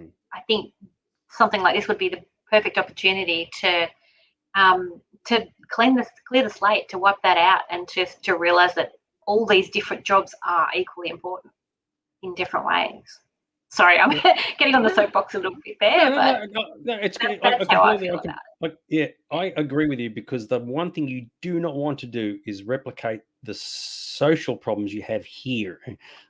something like this would be the perfect opportunity to clear the slate, to wipe that out, and to realize that all these different jobs are equally important in different ways. Sorry, I'm getting on the soapbox a little bit there. No, it's good. That's how I feel about it. I agree with you, because the one thing you do not want to do is replicate the social problems you have here.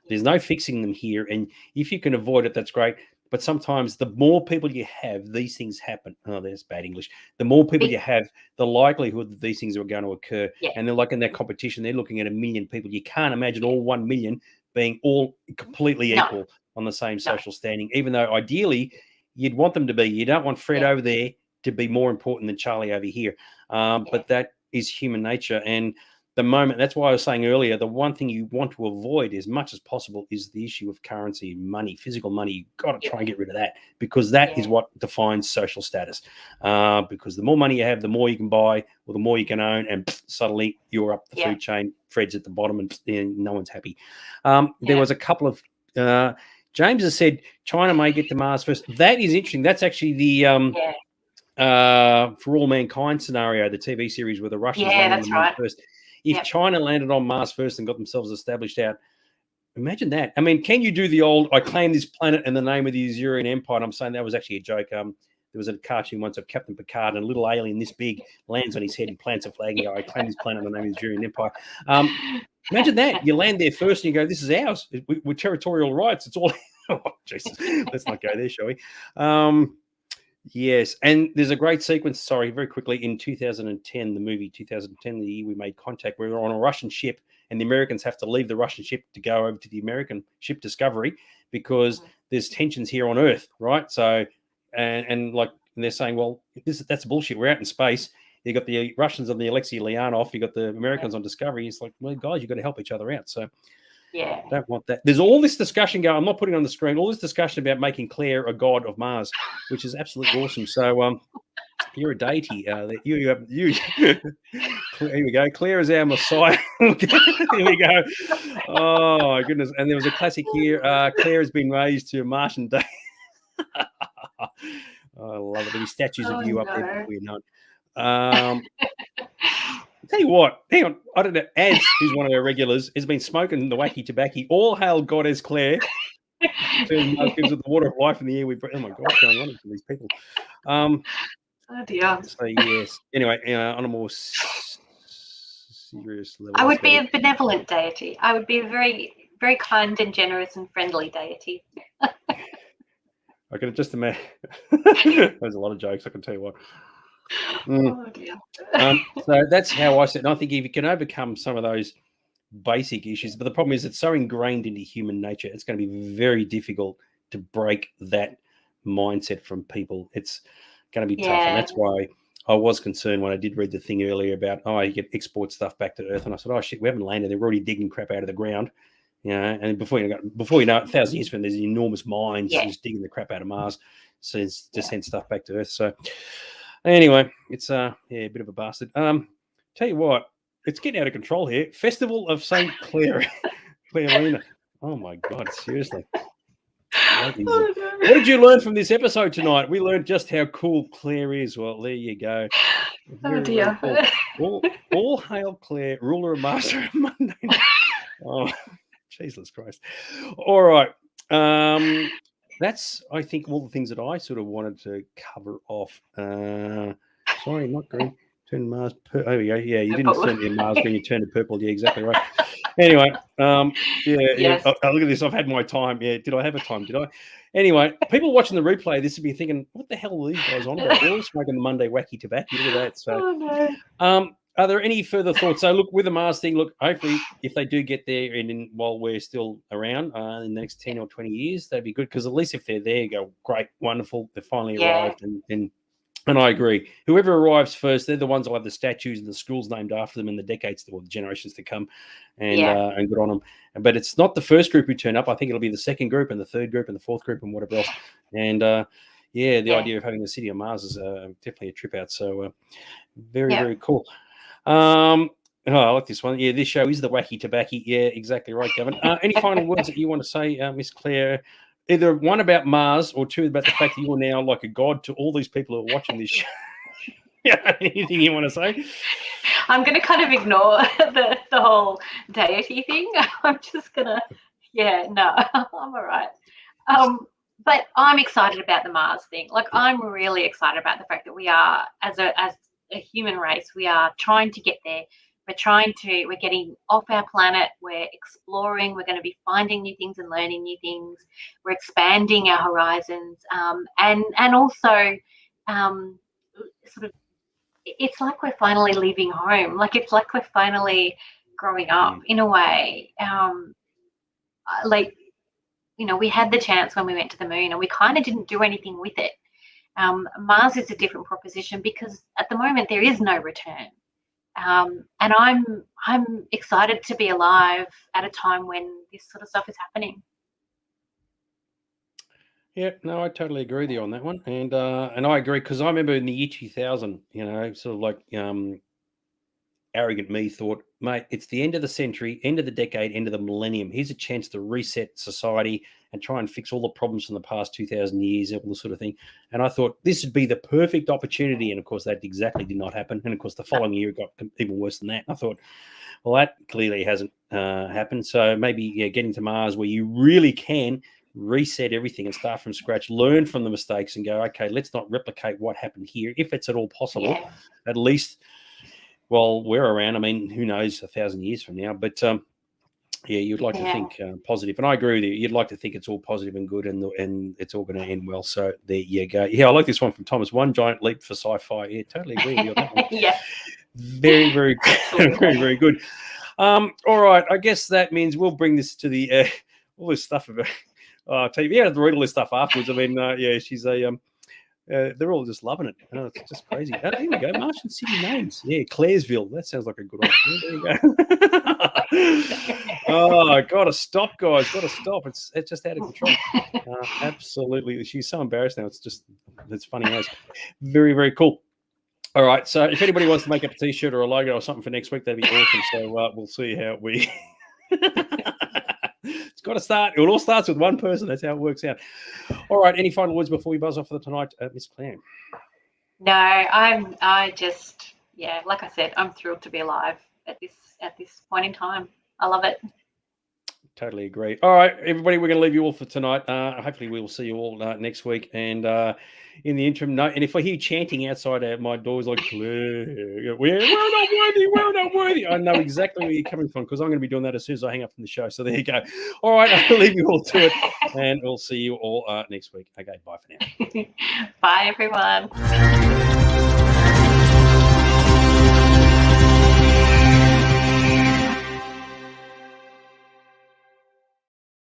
There's no fixing them here, and if you can avoid it, that's great. But sometimes the more people you have, these things happen. Oh, there's bad English. The more people you have, the likelihood that these things are going to occur. Yeah. And they're like in that competition, they're looking at 1 million people. You can't imagine all 1 million being all completely equal on the same social standing, even though ideally you'd want them to be. You don't want Fred over there to be more important than Charlie over here. But that is human nature. And the moment, that's why I was saying earlier, the one thing you want to avoid as much as possible is the issue of currency, money, physical money. You've got to try and get rid of that, because that is what defines social status. Because the more money you have, the more you can buy, or the more you can own, and suddenly you're up the food chain. Fred's at the bottom, and no one's happy. There was a couple of James has said China may get to Mars first. That is interesting. That's actually the For All Mankind scenario, the TV series where the Russians landed on Mars first. If China landed on Mars first and got themselves established out, imagine that. I mean, can you do the old, I claim this planet in the name of the Azurean Empire? And I'm saying that was actually a joke. There was a cartoon once of Captain Picard, and a little alien this big lands on his head. He plants a flag and goes, I claim this planet in the name of the Azurean Empire. Imagine that. You land there first and you go, this is ours. We're territorial rights. It's all, oh, Jesus. Let's not go there, shall we? Yes, and there's a great sequence, very quickly, in 2010, the movie 2010, the year we made contact, we were on a Russian ship, and the Americans have to leave the Russian ship to go over to the American ship Discovery, because there's tensions here on Earth, right? So, and they're saying, well, that's bullshit. We're out in space. You got the Russians on the Alexei Leonov, you got the Americans on Discovery. It's like, well, guys, you've got to help each other out. So, don't want that. There's all this discussion going. I'm not putting it on the screen. All this discussion about making Claire a god of Mars, which is absolutely awesome. So, you're a deity. Here we go. Claire is our Messiah. Here we go. Oh my goodness! And there was a classic here. Claire has been raised to a Martian deity. I love it. There'll be statues of you up there. We're not. Tell you what, hang on. I don't know. Az, who's one of our regulars, has been smoking the wacky tobacco. All hail Goddess Claire. Gives it the water of life in the air we breathe. Oh my God, what's going on with these people? Oh dear. So yes. Anyway, on a more serious level, I would be a benevolent deity. I would be a very, very kind and generous and friendly deity. I can just imagine. There's a lot of jokes. I can tell you what. Oh dear. So that's how I said. And I think if you can overcome some of those basic issues, but the problem is it's so ingrained into human nature, it's going to be very difficult to break that mindset from people. It's going to be tough, and that's why I was concerned when I did read the thing earlier about you get export stuff back to Earth, and I said, oh shit, we haven't landed. They're already digging crap out of the ground, and before you know, 1,000 years from, there's enormous mines just digging the crap out of Mars, to send stuff back to Earth. So. Anyway, it's a bit of a bastard. Tell you what, it's getting out of control here. Festival of St. Clarina. Oh my God, seriously. What did you learn from this episode tonight? We learned just how cool Claire is. Well, there you go. Oh dear. Cool. All hail Claire, ruler and master of Monday. Oh, Jesus Christ. All right. That's, I think, all the things that I sort of wanted to cover off. Sorry, not green. Turn Mars. Oh, yeah, you didn't turn your Mars green. You turned it purple. Yeah, exactly right. Anyway, yes. Look at this. I've had my time. Yeah, did I have a time? Did I? Anyway, people watching the replay, this would be thinking, what the hell are these guys on about? They're all smoking the Monday wacky tobacco. Look at that. So, are there any further thoughts? So, look, with the Mars thing, hopefully, if they do get there and while we're still around in the next 10 or 20 years, that'd be good, because at least if they're there, go, great, wonderful, they finally arrived. And I agree. Whoever arrives first, they're the ones who'll have the statues and the schools named after them in the decades or the generations to come, and good on them. But it's not the first group who turn up. I think it'll be the second group and the third group and the fourth group and whatever else. And the Yeah. idea of having the city on Mars is definitely a trip out. So very, Yeah. very cool. Oh, I like this one. Yeah, this show is the wacky tobacco. Yeah, exactly right, Gavin. Any final words that you want to say, Miss Claire? Either one about Mars or two about the fact that you are now like a god to all these people who are watching this show. Yeah, anything you want to say? I'm going to kind of ignore the whole deity thing. I'm just going to, no, I'm all right. But I'm excited about the Mars thing. Like, I'm really excited about the fact that we are, as a human race, we are trying to get there. We're getting off our planet. We're exploring. We're going to be finding new things and learning new things. We're expanding our horizons. And also, sort of, it's like we're finally leaving home. Like, it's like we're finally growing up in a way. Like, we had the chance when we went to the moon and we kind of didn't do anything with it. Mars is a different proposition because at the moment there is no return. And I'm excited to be alive at a time when this sort of stuff is happening. Yeah, no, I totally agree with you on that one, and I agree because I remember in the year 2000, sort of like arrogant me thought, mate, it's the end of the century, end of the decade, end of the millennium. Here's a chance to reset society and try and fix all the problems from the past 2,000 years, all the sort of thing. And I thought this would be the perfect opportunity, and of course that exactly did not happen. And of course the following year it got even worse than that. And I thought, well, that clearly hasn't happened. So maybe getting to Mars where you really can reset everything and start from scratch, learn from the mistakes and go, okay, let's not replicate what happened here if it's at all possible. At least while we're around, I mean, who knows 1,000 years from now, but you'd like to think positive, and I agree with you. You'd like to think it's all positive and good, and it's all going to end well. So there you go. Yeah, I like this one from Thomas. One giant leap for sci-fi. Yeah, totally agree with you on that one. Very, very, very, very good. All right, I guess that means we'll bring this to the all this stuff about TV. Yeah, have to read all this stuff afterwards. I mean, she's a they're all just loving it. Oh, it's just crazy. Here we go. Martian city names. Yeah, Claresville. That sounds like a good one. There you go. Oh, gotta stop, guys. Gotta stop. It's just out of control. Absolutely. She's so embarrassed now. It's funny as. Very, very cool. All right. So if anybody wants to make up a t-shirt or a logo or something for next week, that'd be awesome. So we'll see how we It's got to start. It all starts with one person. That's how it works out. All right. Any final words before we buzz off for the tonight, Miss Claire? No, I just, like I said, I'm thrilled to be alive at this point in time. I love it. Totally agree. All right, everybody, we're going to leave you all for tonight. Hopefully we will see you all next week. And in the interim, and if I hear chanting outside my doors like, we're not worthy, we're not worthy, I know exactly where you're coming from because I'm going to be doing that as soon as I hang up from the show. So there you go. All right, I'll leave you all to it. And we'll see you all next week. Okay, bye for now. Bye, everyone.